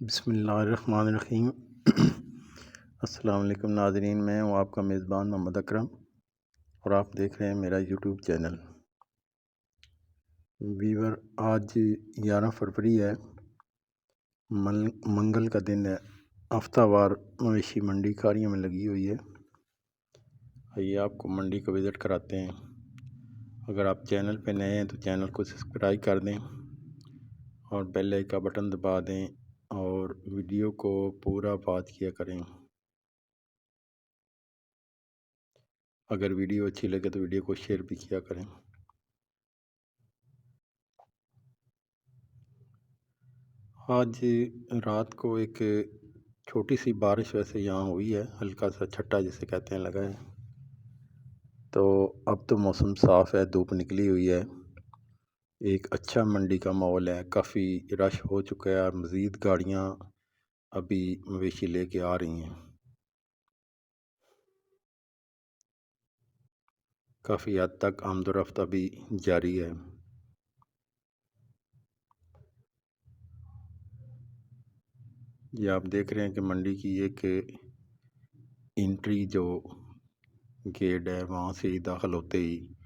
बिस्मिल्लाहिर्रहमानिर्रहीम। अस्सलाम वालेकुम नाज़रीन, मैं हूँ आपका मेज़बान मोहम्मद अकरम और आप देख रहे हैं मेरा यूट्यूब चैनल। वीवर, आज 11 फरवरी है, मंगल का दिन है। हफ्तावार मवेशी मंडी खारियों में लगी हुई है। आइए आपको मंडी का विज़िट कराते हैं। अगर आप चैनल पे नए हैं तो चैनल को सब्सक्राइब कर दें और बेल आइकन का बटन दबा दें और वीडियो को पूरा वॉच किया करें। अगर वीडियो अच्छी लगे तो वीडियो को शेयर भी किया करें। आज रात को एक छोटी सी बारिश वैसे यहाँ हुई है, हल्का सा छट्टा जिसे कहते हैं लगा है। तो अब तो मौसम साफ़ है, धूप निकली हुई है, एक अच्छा मंडी का माहौल है। काफ़ी रश हो चुका है और मज़ीद गाड़ियाँ अभी मवेशी लेके आ रही हैं। काफ़ी हद तक आमदोरफ्त अभी जारी है। ये आप देख रहे हैं कि मंडी की एक एंट्री जो गेट है, वहाँ से ही दाखिल होते ही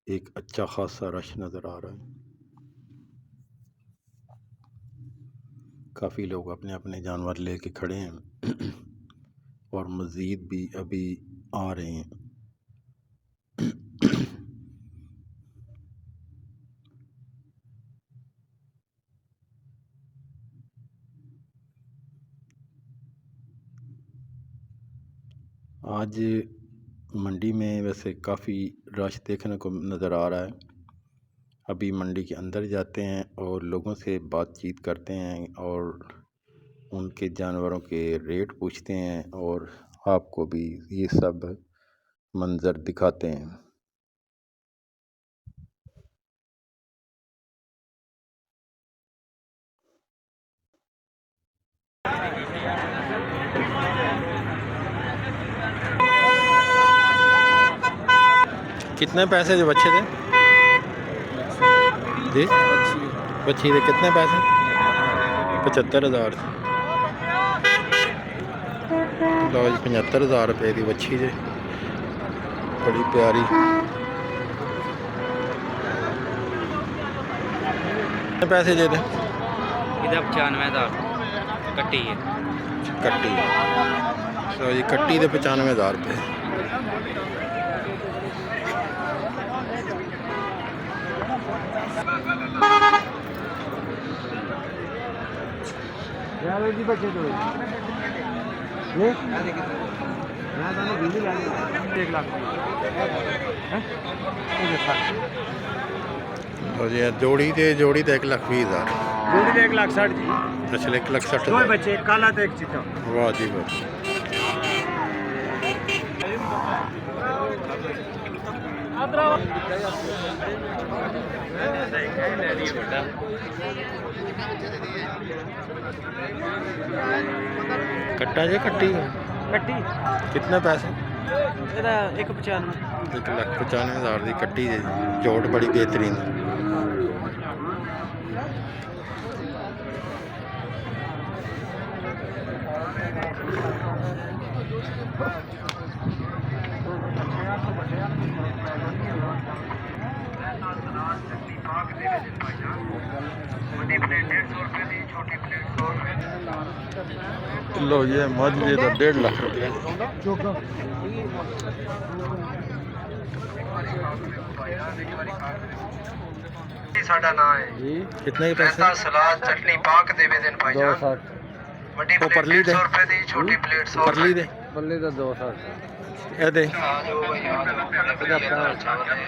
एक अच्छा खासा रश नज़र आ रहा है। काफ़ी लोग अपने अपने जानवर लेके खड़े हैं और मज़ीद भी अभी आ रहे हैं। आज मंडी में वैसे काफ़ी रश देखने को नज़र आ रहा है। अभी मंडी के अंदर जाते हैं और लोगों से बातचीत करते हैं और उनके जानवरों के रेट पूछते हैं और आपको भी ये सब मंज़र दिखाते हैं। कितने पैसे जो बच्चे थे जी? बच्ची थे कितने पैसे? 75,000। लो जी, 75,000 रुपये की बच्ची जे, बड़ी प्यारी। कितने पैसे जे थे? 95,000 कट्टी है। कट्टी, तो जी कट्टी दे 95,000 रुपये। जी बच्चे तो ये यहाँ दोनों बिजली लाने 1 लाख तो जी जोड़ी तो 1,20,000। जोड़ी तो 1,60,000 जी। अच्छा, 1,60,000। दो बच्चे, एक काला तो एक चिट्टा। वाह जी वाह। कट्टा जी, कट्टी कट्टी कितने पैसे? 1,95,000। 1,95,000 की कट्टी है, जोड़ बड़ी बेहतरीन है। लो ये मझ ये तो 1.5 लाख रुपये। साडा नाम है जी, कितने के पैसे? रायता सलाद चटनी पाक देवे दिन भाईजान। 260 बड़ी वो प्लेट परली दे। 150 रुपए दी, छोटी प्लेट 100 परली दे, पल्ले का 260। ये दे। आ जाओ भाई, आ जाओ। चावल है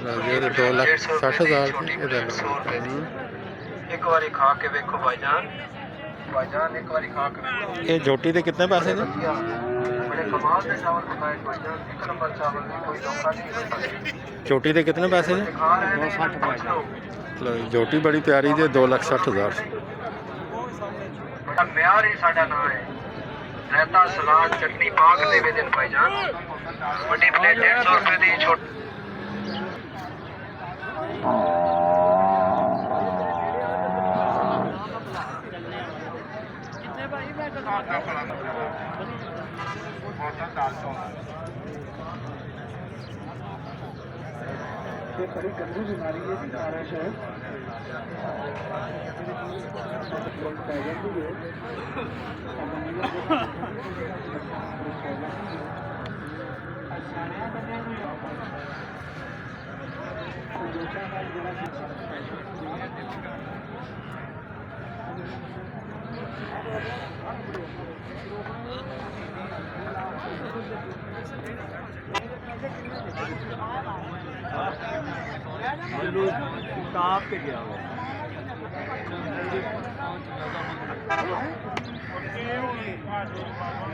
लो ये तो 2,60,000 छोटी की। प्लेट 100 रुपए दी। एक बारी खा के देखो भाईजान, भाईजान एक बारी खा के देखो। ये झोटी दे कितने पैसे थे? बड़े कमाल के चावल बनाए भाईजान, एक नंबर चावल, कोई धोखा नहीं। चोटी दे कितने पैसे थे? खा रहे हैं 260 पूछ लो। लो झोटी बड़ी प्यारी जे, 2,60,000। बड़ा म्यार ही साडा नाम है। रायता सलाद चटनी पाक देवे दिन भाईजान। बड़ी प्लेट 150 रुपए दी, छोटी ये बड़ी गंदी बीमारी है जी खारिश है ताप के गया हुआ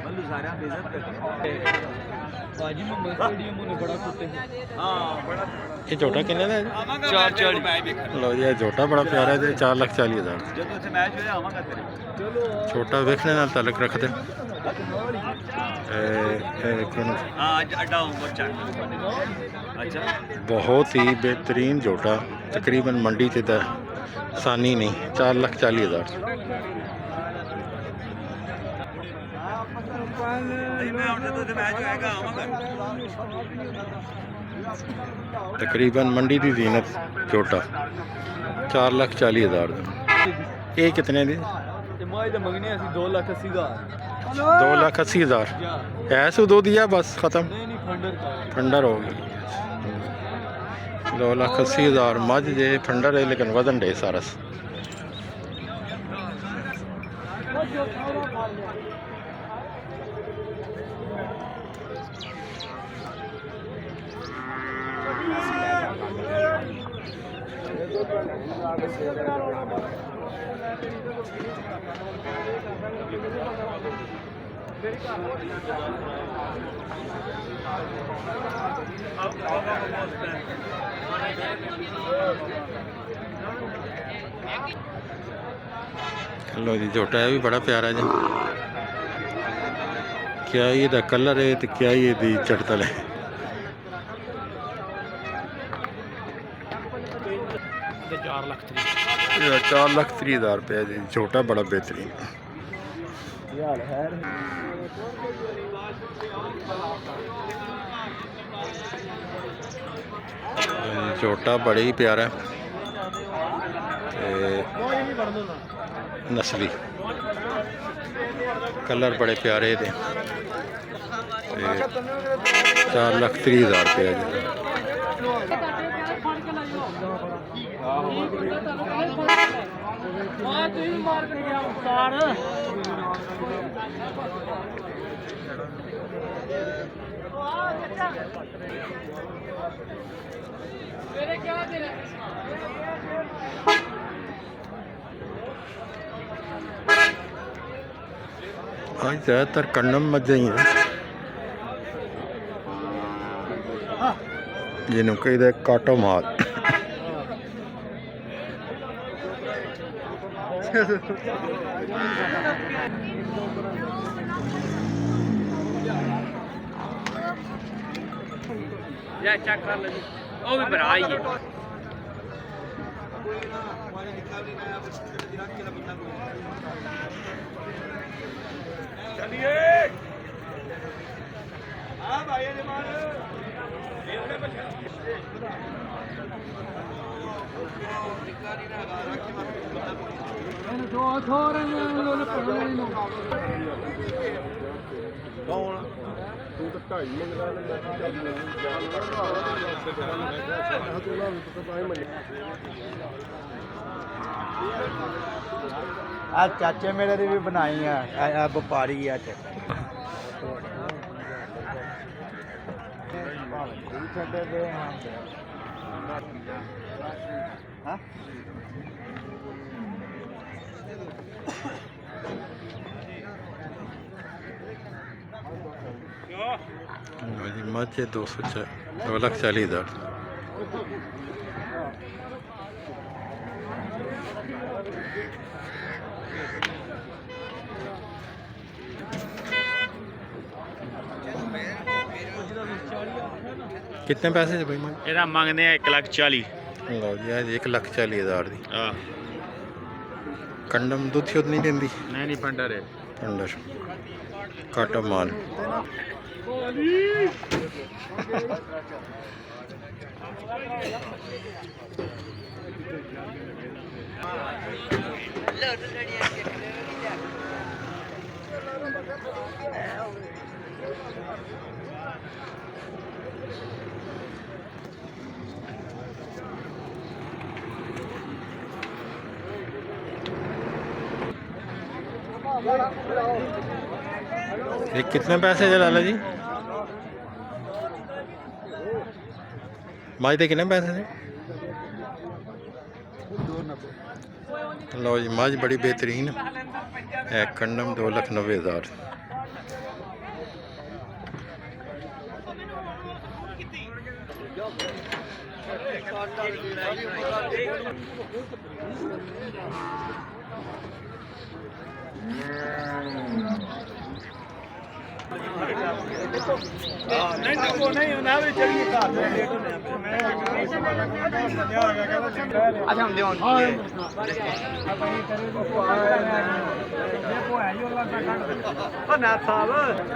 बल्लू सारे बेइज्जत करते बाजी में स्टेडियम ने बड़ा कुत्ते हां बड़ा ये झोटा किन्ने दा है? 440 लो ये झोटा बड़ा प्यारा है 4,40,000 जब उसे मैच होया आवांगा तेरे चलो छोटा वेखने नाल ताल्लुक रखदे हां आज अड्डा होगा चल अच्छा बहुत ही बेहतरीन झोटा तकरीबन मंडी से तो आसानी नहीं 4,40,000 तकरीबन मंडी की जीनत झोटा 4,40,000 ये कितने दी? मंगने 2,80,000 2,80,000 ऐसे दो दिया बस ख़त्म फंडर हो गई 2,80,000 मझ जे फंडर है लेकिन वजन डे सारस लो जी झोटा है भी बड़ा प्यारा जी क्या ये कलर है तो क्या ये दी चढ़तल है 4,30,000 रुपया जी झोटा बड़ा बेहतरीन झोटा बड़ा ही प्यारा नस्ली कलर बड़े प्यारे थे 4,30,000 रुपया जी आज ज़्यादातर कन्नम मज्जे ही हैं जिन्हों कहीं काटो माल या चेक कर ले ओ भी भरा ही है चलिए हां भाई ने मार जो छोरे ने उन्होंने पकड़े ही नहीं कौन तू तो 2.5 मंगला ले मैं जान करवा आ चाचे मेरे ने भी बनाई है व्यापारी है मजे 2,40,000 कितने पैसे भाई ਇਹਦਾ ਮੰਗਦੇ ਆ 1,40,000 लो जी आज 1,40,000 दी ਹਾਂ कंडम दूध नहीं देंदी ਨਹੀਂ ਪੰਡਰ ਹੈ अंडर काटा माल। ये कितने पैसे है लाला जी? माज के कितने पैसे ने? लो जी मझ बड़ी बेहतरीन है। कंडम 2,90,000।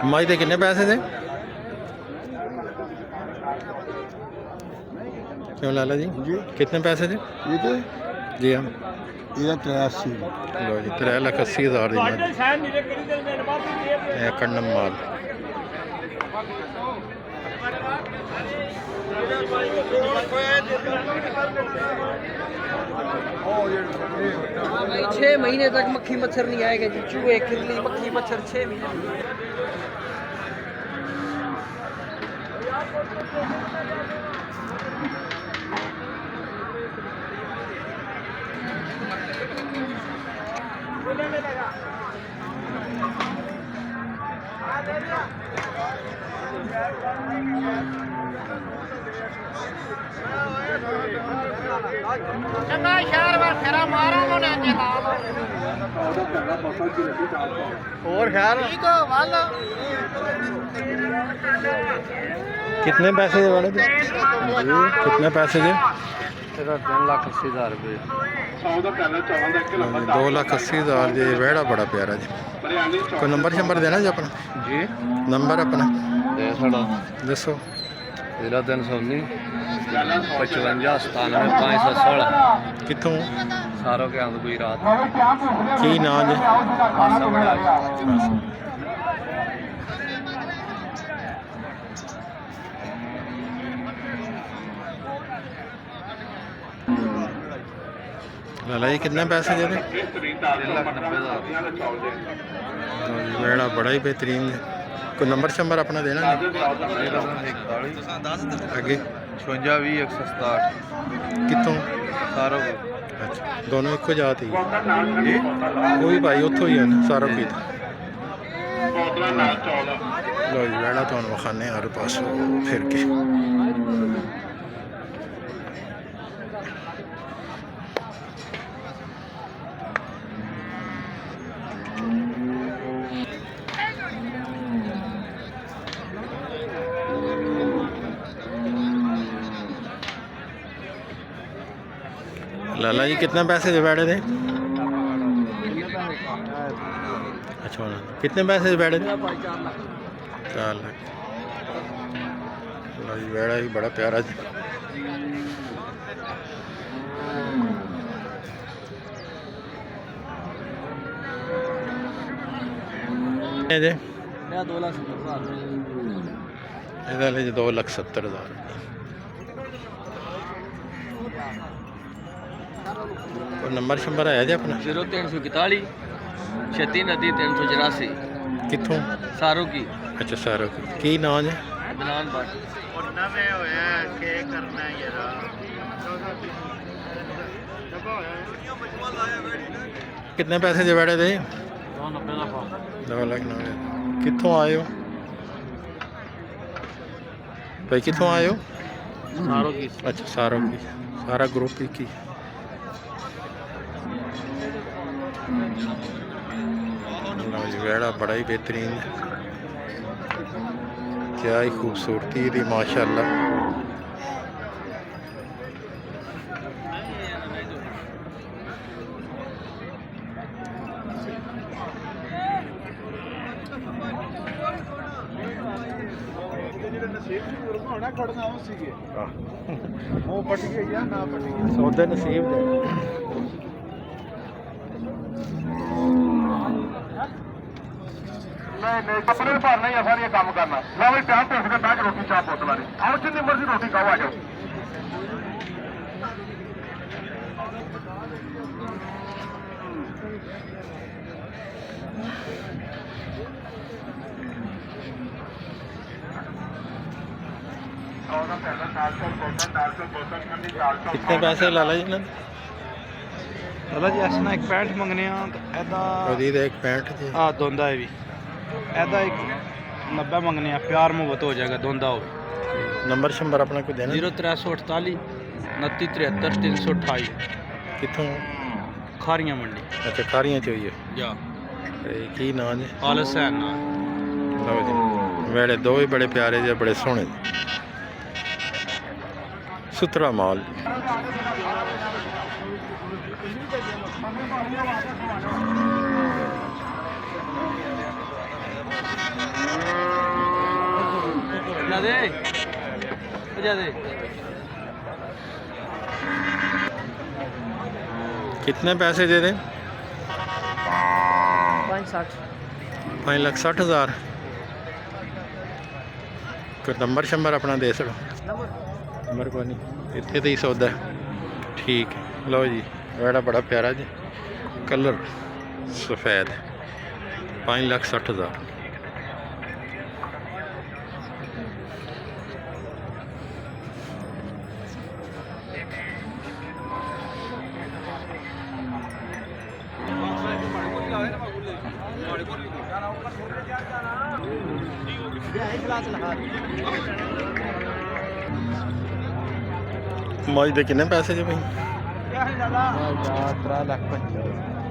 माई के कितने पैसे थे? क्यों लाला जी जी कितने पैसे थे? ये तो जी हाँ ये 83 लो जी 3,80,000 कंडम माल। भाई 6 महीने तक मक्खी मच्छर नहीं आएगा जी। चूहे खिल्ली मक्खी मच्छर 6 महीने। चंगा शहर बार फेरा मारो मोने के नाल और ख्याल ठीक हो वाल कितने पैसे थे वाले जी? कितने पैसे थे? 3,80,000 रुपये। 2,80,000 जी। वेड़ा बड़ा प्यारा जी। कोई नंबर शंबर देना जी अपना? जी नंबर अपना दे छड़ो दसो। 319 55 97 516। कितों सारों के अंद गुजरात। की नाम जी? लाला जी कितने पैसे दे? 3,90,000। वेड़ा बड़ा ही बेहतरीन है। कोई नंबर शंबर अपना देना जी? 41 आगे 56 20 167। कितों? सारों को अच्छा दोनों एक जात ही जी कोई भाई उतो ही है ना सारा पीत। लो जी वेड़ा तो विखाने हर पास फिर के। लाला जी कितने पैसे दे बैठे थे? अच्छा कितने पैसे दे बैठे थे? 4 लाख। लो जी वेड़ा भी बड़ा प्यारा जी। जी 2,70,000। कोई नंबर शंबर है जी अपना? 0341 36 नदी 384। कितों? सारों की अच्छा सारा की नाम है? बलान बात नवे होया के करना यार कितने पैसे दे बैठे थे? 2,90,000। कितों आए हो भाई? कितों आए हो? सारों की अच्छा सारा की सारा ग्रुप ही की। लो जी वेड़ा बड़ा ही बेहतरीन है। क्या ही खूबसूरती थी माशाल्लाह। ਹੋਣਾ ਖੜਨਾ ਉਹ ਸੀਗੇ ਉਹ ਪਟ ਗਏ ਜਾਂ ਨਾ ਪਟ ਗਏ ਸੌਦੇ ਨਸੀਬ ਦੇ ਨਹੀਂ ਕੱਪੜੇ ਭਰਨਾ ਹੀ ਆ ਸਾਰੀਆਂ ਕੰਮ ਕਰਨਾ ਲੈ ਬਈ ਪਿਆਰ ਤੇ ਉਸਦੇ ਬੈਠ ਰੋਟੀ ਚਾਹ ਪੁੱਤ ਲਾ ਦੇ ਆਓ ਜਿੰਨੀ ਮਰਜ਼ੀ ਰੋਟੀ ਖਾਓ ਆ ਜਾਓ कितने पैसे लाला जी ने ਲਾਲਾ ਜੀ ਅਸਨਾ ਇੱਕ 65 ਮੰਗਨੇ ਆ ਐਦਾ ਉਹਦੀ ਦੇ 65 ਜੀ ਆ ਦੋਂਦਾ ਹੈ ਵੀ ਐਦਾ ਇੱਕ 90 ਮੰਗਨੇ ਆ ਪਿਆਰ ਮੁਹੱਬਤ ਹੋ ਜਾਏਗਾ ਦੋਂਦਾ ਹੋ ਨੰਬਰ ਸ਼ੰਬਰ ਆਪਣਾ ਕੋਈ ਦੇਣਾ 0348 2973 328 ਕਿੱਥੋਂ ਖਾਰੀਆਂ ਮੰਡੀ ਅੱਛਾ ਕਾਰੀਆਂ ਚ ਹੋਈ ਹੈ ਜਾ ਤੇ ਕੀ ਨਾਂ ਜੀ ਆਲ ਹਸੈਨ ਨਾਲ ਲਓ ਜੀ ਵੇਲੇ ਦੋ ਹੀ ਬੜੇ ਪਿਆਰੇ ਜਿਹੇ ਬੜੇ ਸੋਹਣੇ ਸੁਥਰਾ ਮਾਲ ਜਾ ਦੇ ਜਾ ਦੇ कितने पैसे दे दें 560 5,60,000 कोई नंबर शंबर अपना दे सको नंबर कोई नहीं इतने तो ही सौदा है ठीक है लो जी बड़ा बड़ा प्यारा जी कलर सफ़ेद 5,60,000 मौज दे किन्ने पैसे जी भाई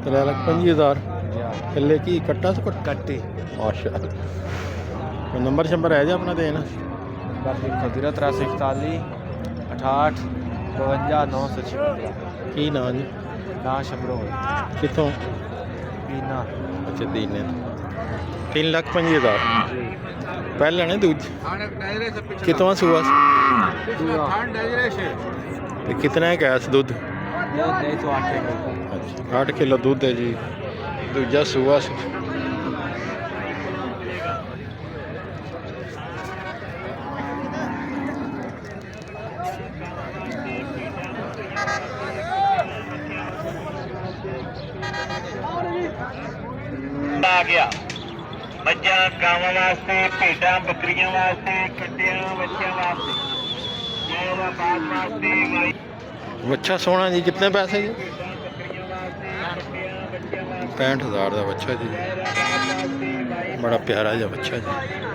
3,25,000 किले की कट्टा से ਕੱਟੀ माशा कोई नंबर शंबर है जी अपना देना 0341 68 52 956 की ना जी ਨਾ ਸ਼ਬਰੋ कितों ਪੀਨਾ अच्छा दीने 3,25,000 पहले ने दूज कितों सुआ ते कितना है गैस दूध अच्छा 8 किलो दूध है जी दूजा सुआ ਆ ਗਿਆ ਮੱਝਾਂ ਗਾਵਾਂ ਵਾਸਤੇ ਭੇਡਾਂ ਬੱਕਰੀਆਂ ਵਾਸਤੇ ਕੱਟਿਆਂ ਬੱਚਿਆਂ ਵਾਸਤੇ ਜੋੜਾ ਬਾਗ ਵਾਸਤੇ ਮਾਈ बच्चा सोना जी कितने पैसे जी 65,000 का बच्चा जी बड़ा प्यारा जा बच्चा जी